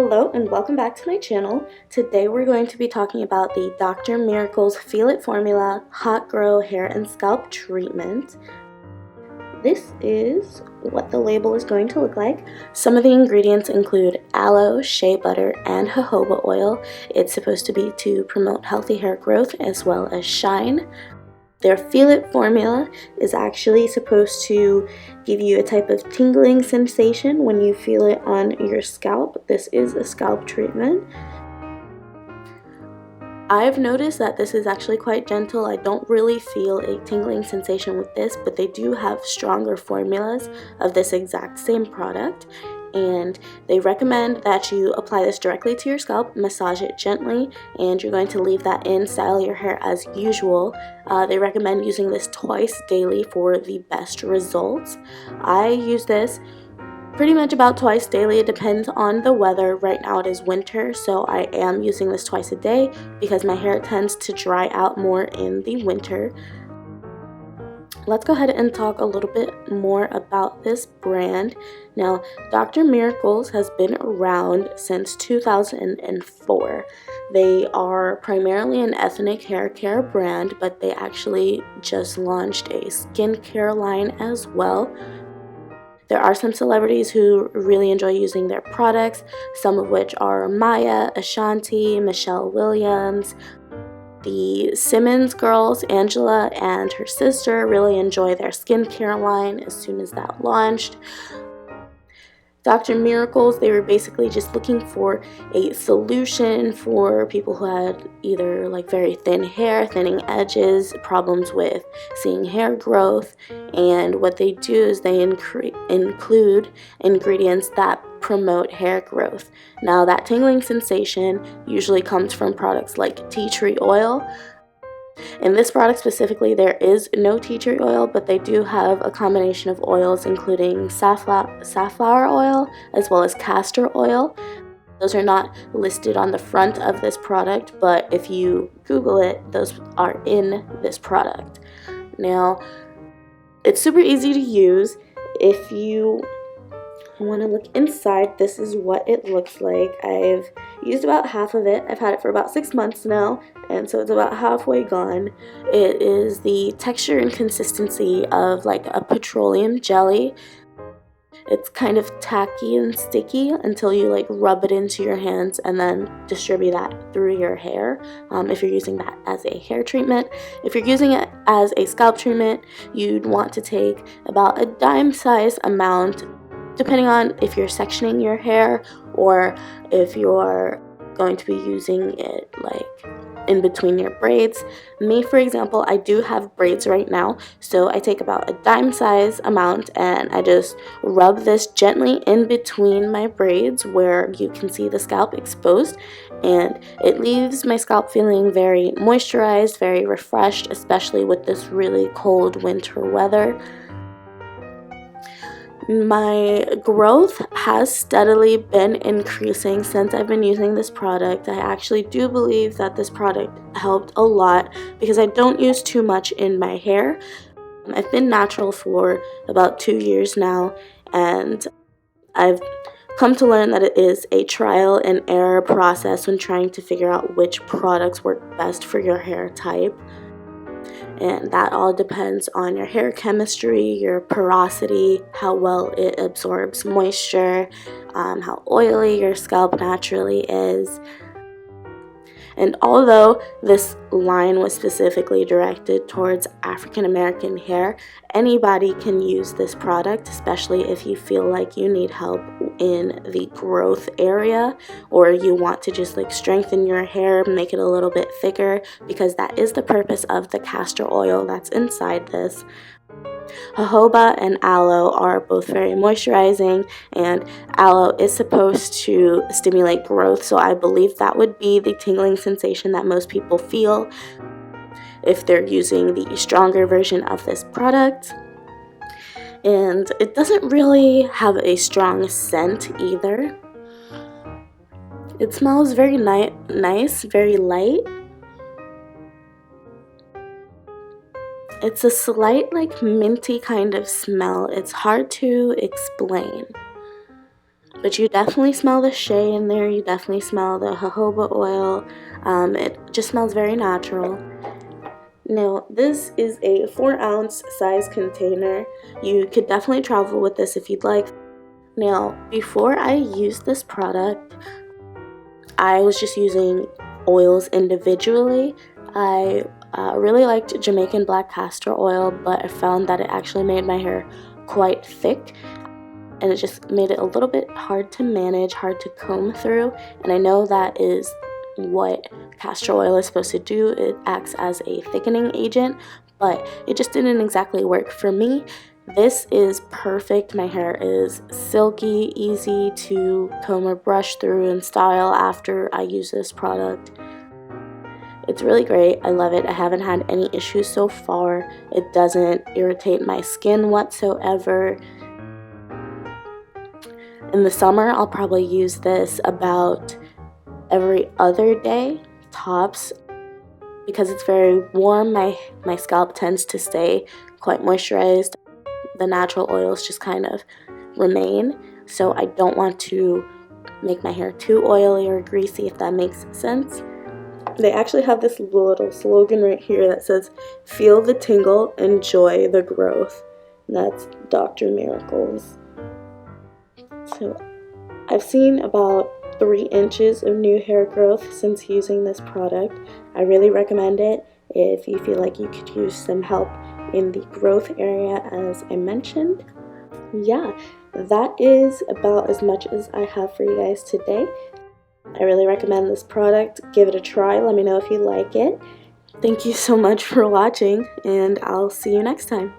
Hello and welcome back to my channel. Today we're going to be talking about the Dr. Miracle's Feel It Formula Hot Grow Hair and Scalp Treatment. This is what the label is going to look like. Some of the ingredients include aloe, shea butter, and jojoba oil. It's supposed to be to promote healthy hair growth as well as shine. Their Feel It formula is actually supposed to give you a type of tingling sensation when you feel it on your scalp. This is a scalp treatment. I've noticed that this is actually quite gentle. I don't really feel a tingling sensation with this, but they do have stronger formulas of this exact same product. And they recommend that you apply this directly to your scalp, massage it gently, and you're going to leave that in, style your hair as usual. They recommend using this twice daily for the best results. I use this pretty much about twice daily. It depends on the weather. Right now it is winter, so I am using this twice a day because my hair tends to dry out more in the winter. Let's go ahead and talk a little bit more about this brand. Now, Dr. Miracle's has been around since 2004. They are primarily an ethnic hair care brand, but they actually just launched a skincare line as well. There are some celebrities who really enjoy using their products, some of which are Maya, Ashanti, Michelle Williams. The Simmons girls, Angela and her sister, really enjoy their skincare line as soon as that launched. Dr. Miracle's, they were basically just looking for a solution for people who had either like very thin hair, thinning edges, problems with seeing hair growth, and what they do is they include ingredients that promote hair growth. Now, that tingling sensation usually comes from products like tea tree oil. In this product specifically, there is no tea tree oil, but they do have a combination of oils including safflower oil as well as castor oil. Those are not listed on the front of this product, but if you Google it, those are in this product. Now, it's super easy to use. If you want to look inside, this is what it looks like. I've used about half of it. I've had it for about 6 months now, and so it's about halfway gone. It is the texture and consistency of like a petroleum jelly. It's kind of tacky and sticky until you like rub it into your hands and then distribute that through your hair, if you're using that as a hair treatment. If you're using it as a scalp treatment, you'd want to take about a dime size amount, depending on if you're sectioning your hair or if you're going to be using it like in between your braids. Me, for example, I do have braids right now, so I take about a dime size amount and I just rub this gently in between my braids where you can see the scalp exposed, and it leaves my scalp feeling very moisturized, very refreshed, especially with this really cold winter weather. My growth has steadily been increasing since I've been using this product. I actually do believe that this product helped a lot because I don't use too much in my hair. I've been natural for about 2 years now, and I've come to learn that it is a trial and error process when trying to figure out which products work best for your hair type. And that all depends on your hair chemistry, your porosity, how well it absorbs moisture, how oily your scalp naturally is. And although this line was specifically directed towards African American hair, anybody can use this product, especially if you feel like you need help in the growth area, or you want to just like strengthen your hair, make it a little bit thicker, because that is the purpose of the castor oil that's inside this. Jojoba and aloe are both very moisturizing, and aloe is supposed to stimulate growth, so I believe that would be the tingling sensation that most people feel if they're using the stronger version of this product. And it doesn't really have a strong scent either. It smells very nice, very light. It's a slight like minty kind of smell. It's hard to explain. But you definitely smell the shea in there, you definitely smell the jojoba oil. It just smells very natural. Now, this is a 4-ounce size container. You could definitely travel with this if you'd like. Now, before I used this product, I was just using oils individually. I really liked Jamaican black castor oil, but I found that it actually made my hair quite thick, and it just made it a little bit hard to manage, hard to comb through. And I know that is what castor oil is supposed to do. It acts as a thickening agent, but it just didn't exactly work for me. This is perfect. My hair is silky, easy to comb or brush through and style after I use this product. It's really great. I love it. I haven't had any issues so far. It doesn't irritate my skin whatsoever. In the summer, I'll probably use this about every other day, tops. Because it's very warm, my scalp tends to stay quite moisturized. The natural oils just kind of remain, so I don't want to make my hair too oily or greasy, if that makes sense. They actually have this little slogan right here that says, "Feel the tingle, enjoy the growth." And that's Dr. Miracles. So I've seen about 3 inches of new hair growth since using this product. I really recommend it if you feel like you could use some help in the growth area, as I mentioned. Yeah, that is about as much as I have for you guys today. I really recommend this product. Give it a try. Let me know if you like it. Thank you so much for watching, and I'll see you next time.